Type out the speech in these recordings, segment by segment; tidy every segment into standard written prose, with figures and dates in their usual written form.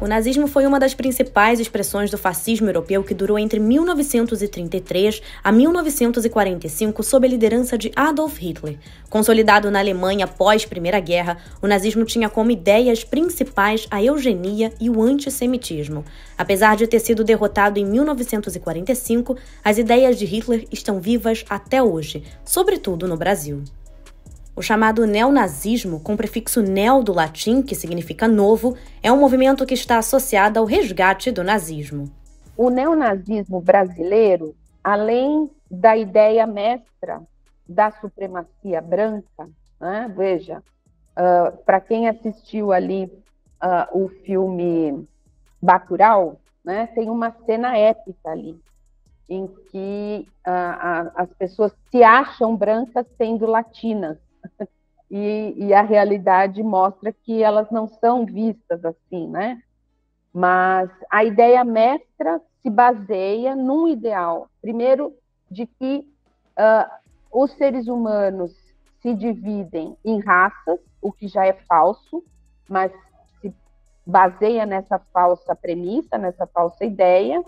O nazismo foi uma das principais expressões do fascismo europeu que durou entre 1933 a 1945 sob a liderança de Adolf Hitler. Consolidado na Alemanha após a Primeira Guerra, o nazismo tinha como ideias principais a eugenia e o antissemitismo. Apesar de ter sido derrotado em 1945, as ideias de Hitler estão vivas até hoje, sobretudo no Brasil. O chamado neonazismo, com o prefixo neo do latim, que significa novo, é um movimento que está associado ao resgate do nazismo. O neonazismo brasileiro, além da ideia mestra da supremacia branca, né? Veja, para quem assistiu ali o filme Bacurau, né? Tem uma cena épica ali, em que as pessoas se acham brancas sendo latinas. E a realidade mostra que elas não são vistas assim, né? Mas a ideia mestra se baseia num ideal, primeiro, de que os seres humanos se dividem em raças, o que já é falso, mas se baseia nessa falsa premissa, nessa falsa ideia,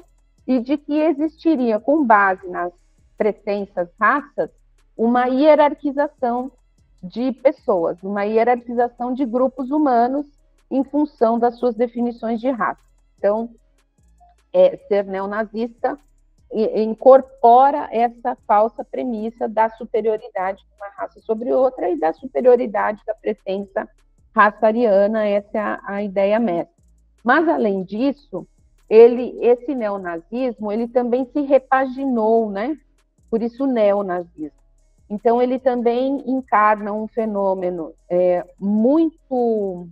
e de que existiria, com base nas pretensas raças, uma hierarquização de pessoas, uma hierarquização de grupos humanos em função das suas definições de raça. Então, ser neonazista incorpora essa falsa premissa da superioridade de uma raça sobre outra e da superioridade da pretensa raça ariana, essa é a ideia mestra. Mas, além disso, esse neonazismo, ele também se repaginou, né? Por isso, neonazismo. Então, ele também encarna um fenômeno muito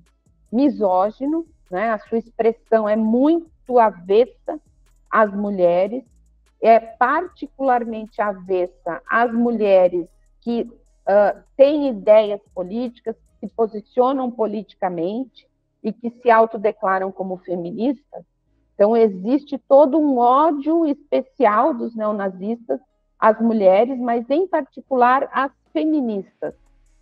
misógino, né? A sua expressão é muito avessa às mulheres, é particularmente avessa às mulheres que têm ideias políticas, que se posicionam politicamente e que se autodeclaram como feministas. Então, existe todo um ódio especial dos neonazistas às mulheres, mas em particular às feministas.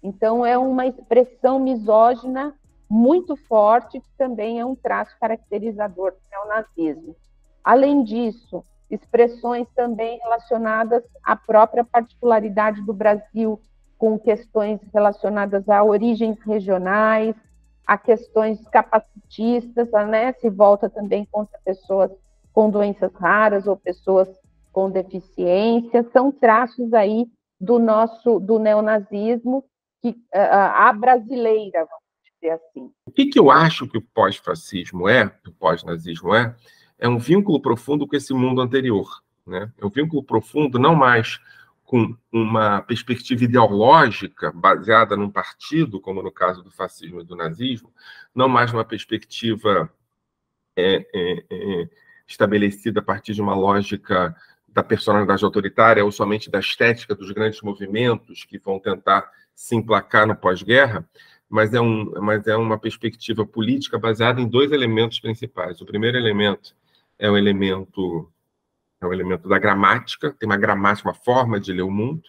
Então, é uma expressão misógina muito forte, que também é um traço caracterizador do neonazismo. Além disso, expressões também relacionadas à própria particularidade do Brasil, com questões relacionadas a origens regionais, a questões capacitistas, né? Se volta também contra pessoas com doenças raras ou pessoas com deficiência, são traços aí do neonazismo, que a brasileira, vamos dizer assim. O que eu acho que o pós-fascismo o pós-nazismo é um vínculo profundo com esse mundo anterior, né? É um vínculo profundo não mais com uma perspectiva ideológica baseada num partido, como no caso do fascismo e do nazismo, não mais numa perspectiva estabelecida a partir de uma lógica da personalidade autoritária ou somente da estética dos grandes movimentos que vão tentar se emplacar no pós-guerra, mas é uma perspectiva política baseada em dois elementos principais. O primeiro elemento é o elemento da gramática, tem uma gramática, uma forma de ler o mundo,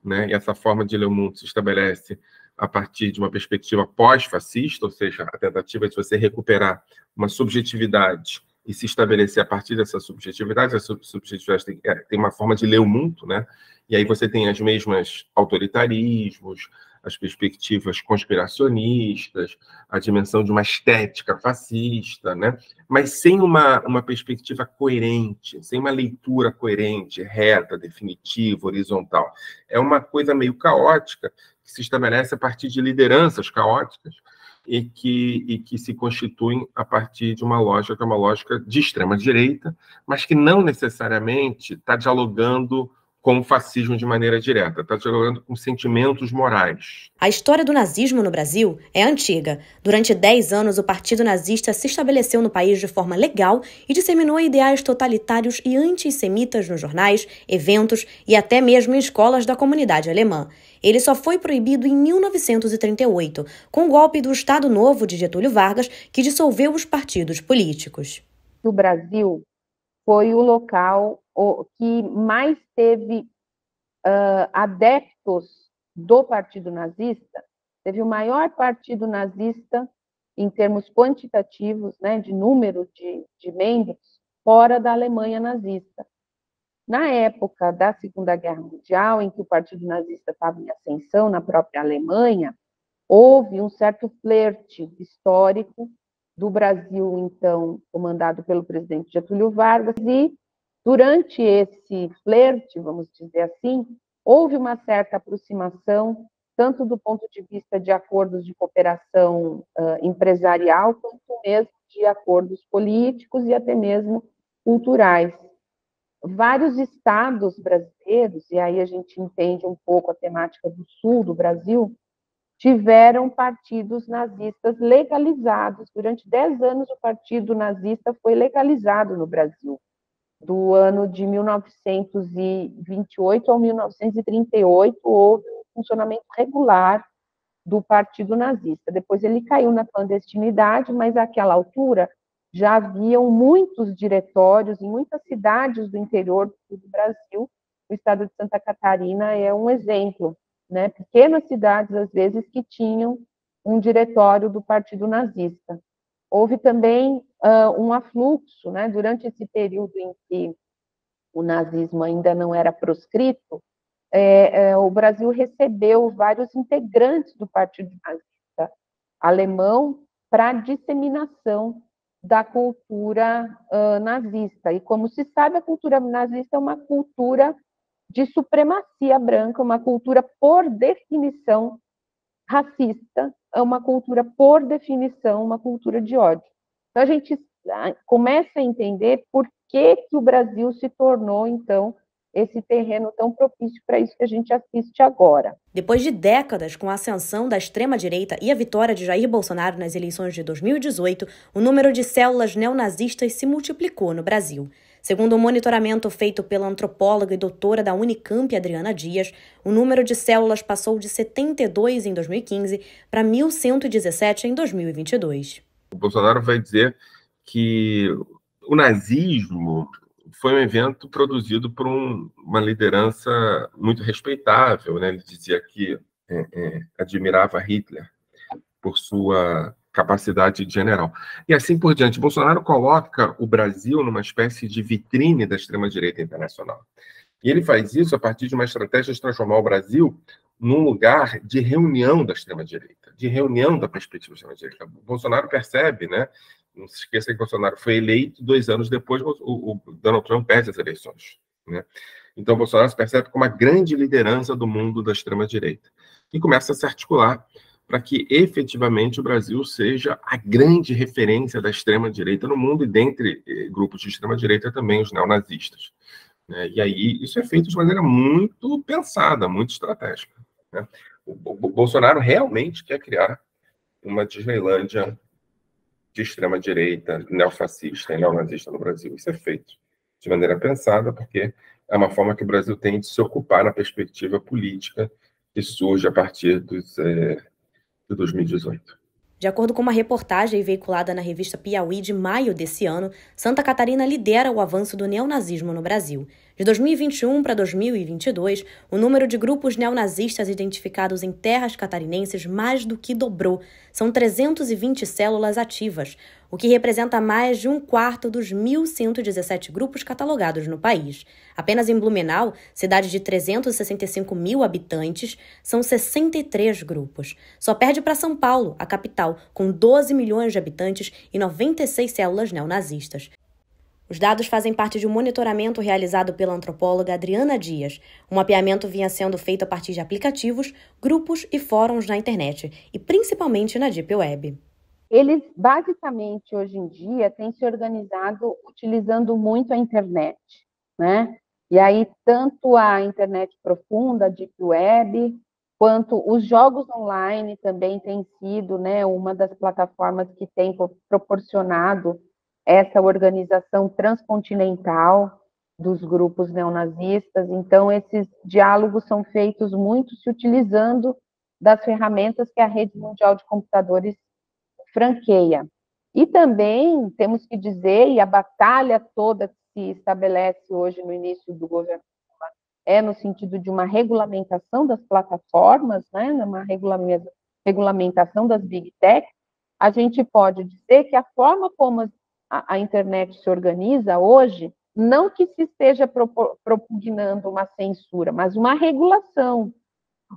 né? E essa forma de ler o mundo se estabelece a partir de uma perspectiva pós-fascista, ou seja, a tentativa de você recuperar uma subjetividade e se estabelecer a partir dessa subjetividade. Essa subjetividade tem uma forma de ler o mundo, né? E aí você tem as mesmas autoritarismos, as perspectivas conspiracionistas, a dimensão de uma estética fascista, né? Mas sem uma perspectiva coerente, sem uma leitura coerente, reta, definitiva, horizontal. É uma coisa meio caótica, que se estabelece a partir de lideranças caóticas e que se constituem a partir de uma lógica que é uma lógica de extrema-direita, mas que não necessariamente está dialogando com o fascismo de maneira direta, está dialogando com sentimentos morais. A história do nazismo no Brasil é antiga. Durante 10 anos, o Partido Nazista se estabeleceu no país de forma legal e disseminou ideais totalitários e antissemitas nos jornais, eventos e até mesmo em escolas da comunidade alemã. Ele só foi proibido em 1938, com o golpe do Estado Novo de Getúlio Vargas, que dissolveu os partidos políticos. O Brasil foi o local que mais teve adeptos do Partido Nazista, teve o maior partido nazista em termos quantitativos, né, de número de membros, fora da Alemanha nazista. Na época da Segunda Guerra Mundial, em que o Partido Nazista estava em ascensão na própria Alemanha, houve um certo flerte histórico do Brasil, então, comandado pelo presidente Getúlio Vargas, e durante esse flerte, vamos dizer assim, houve uma certa aproximação, tanto do ponto de vista de acordos de cooperação empresarial, quanto mesmo de acordos políticos e até mesmo culturais. Vários estados brasileiros, e aí a gente entende um pouco a temática do sul do Brasil, tiveram partidos nazistas legalizados. Durante 10 anos, o partido nazista foi legalizado no Brasil, do ano de 1928 a 1938, houve um funcionamento regular do partido nazista. Depois ele caiu na clandestinidade, mas àquela altura já haviam muitos diretórios em muitas cidades do interior do Brasil. O estado de Santa Catarina é um exemplo, né? Pequenas cidades, às vezes, que tinham um diretório do partido nazista. Houve também um afluxo, né? Durante esse período em que o nazismo ainda não era proscrito, o Brasil recebeu vários integrantes do partido nazista alemão para disseminação da cultura nazista. E, como se sabe, a cultura nazista é uma cultura de supremacia branca, uma cultura, por definição, racista, é uma cultura, por definição, uma cultura de ódio. Então, a gente começa a entender por que o Brasil se tornou, então, esse terreno tão propício para isso que a gente assiste agora. Depois de décadas com a ascensão da extrema-direita e a vitória de Jair Bolsonaro nas eleições de 2018, o número de células neonazistas se multiplicou no Brasil. Segundo um monitoramento feito pela antropóloga e doutora da Unicamp, Adriana Dias, o número de células passou de 72 em 2015 para 1.117 em 2022. O Bolsonaro vai dizer que o nazismo foi um evento produzido por uma liderança muito respeitável, né? Ele dizia que admirava Hitler por sua capacidade de general. E assim por diante. Bolsonaro coloca o Brasil numa espécie de vitrine da extrema-direita internacional. E ele faz isso a partir de uma estratégia de transformar o Brasil num lugar de reunião da extrema-direita, de reunião da perspectiva da extrema-direita. O Bolsonaro percebe, né? Não se esqueça que Bolsonaro foi eleito, 2 anos depois o Donald Trump perde as eleições, né? Então, Bolsonaro se percebe como uma grande liderança do mundo da extrema-direita. E começa a se articular para que, efetivamente, o Brasil seja a grande referência da extrema-direita no mundo, e dentre grupos de extrema-direita também os neonazistas, né? E aí isso é feito de maneira muito pensada, muito estratégica, né? O Bolsonaro realmente quer criar uma Disneylândia de extrema-direita, neofascista e neonazista no Brasil. Isso é feito de maneira pensada, porque é uma forma que o Brasil tem de se ocupar na perspectiva política que surge a partir de 2018. De acordo com uma reportagem veiculada na revista Piauí de maio desse ano, Santa Catarina lidera o avanço do neonazismo no Brasil. De 2021 para 2022, o número de grupos neonazistas identificados em terras catarinenses mais do que dobrou. São 320 células ativas, o que representa mais de 1/4 dos 1.117 grupos catalogados no país. Apenas em Blumenau, cidade de 365 mil habitantes, são 63 grupos. Só perde para São Paulo, a capital, com 12 milhões de habitantes e 96 células neonazistas. Os dados fazem parte de um monitoramento realizado pela antropóloga Adriana Dias. O mapeamento vinha sendo feito a partir de aplicativos, grupos e fóruns na internet, e principalmente na Deep Web. Eles, basicamente, hoje em dia, têm se organizado utilizando muito a internet, né? E aí, tanto a internet profunda, a Deep Web, quanto os jogos online também têm sido, né, uma das plataformas que tem proporcionado essa organização transcontinental dos grupos neonazistas. Então, esses diálogos são feitos muito se utilizando das ferramentas que a Rede Mundial de Computadores franqueia. E também temos que dizer, e a batalha toda que se estabelece hoje no início do governo é no sentido de uma regulamentação das plataformas, né, uma regulamentação das Big Tech, a gente pode dizer que a forma como a internet se organiza hoje, não que se esteja propugnando uma censura, mas uma regulação.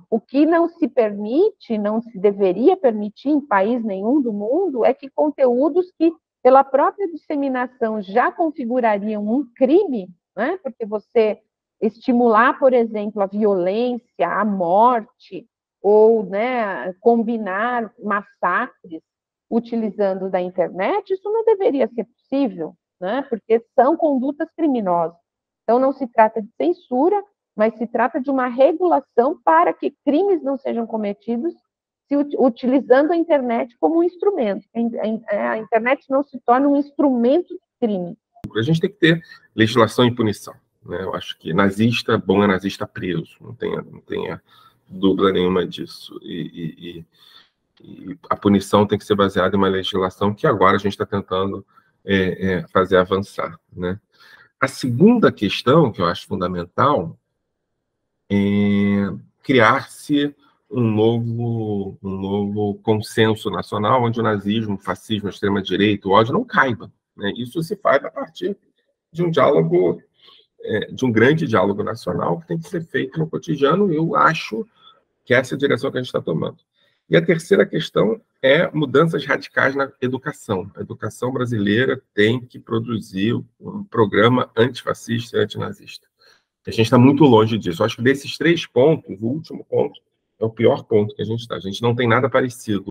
O que não se permite, não se deveria permitir em país nenhum do mundo, é que conteúdos que, pela própria disseminação, já configurariam um crime, né? Porque você estimular, por exemplo, a violência, a morte, ou, né, combinar massacres utilizando da internet, isso não deveria ser possível, né? Porque são condutas criminosas. Então, não se trata de censura, mas se trata de uma regulação para que crimes não sejam cometidos utilizando a internet como um instrumento. A internet não se torna um instrumento de crime. A gente tem que ter legislação e punição, né? Eu acho que nazista, bom é nazista preso, não tenha dúvida nenhuma disso. E a punição tem que ser baseada em uma legislação que agora a gente está tentando fazer avançar, né? A segunda questão, que eu acho fundamental, criar-se um novo consenso nacional, onde o nazismo, o fascismo, a extrema-direita, o ódio não caiba, né? Isso se faz a partir de um diálogo, de um grande diálogo nacional, que tem que ser feito no cotidiano, e eu acho que essa é a direção que a gente está tomando. E a terceira questão é mudanças radicais na educação. A educação brasileira tem que produzir um programa antifascista e antinazista. A gente está muito longe disso. Eu acho que desses 3 pontos, o último ponto é o pior ponto que a gente está. A gente não tem nada parecido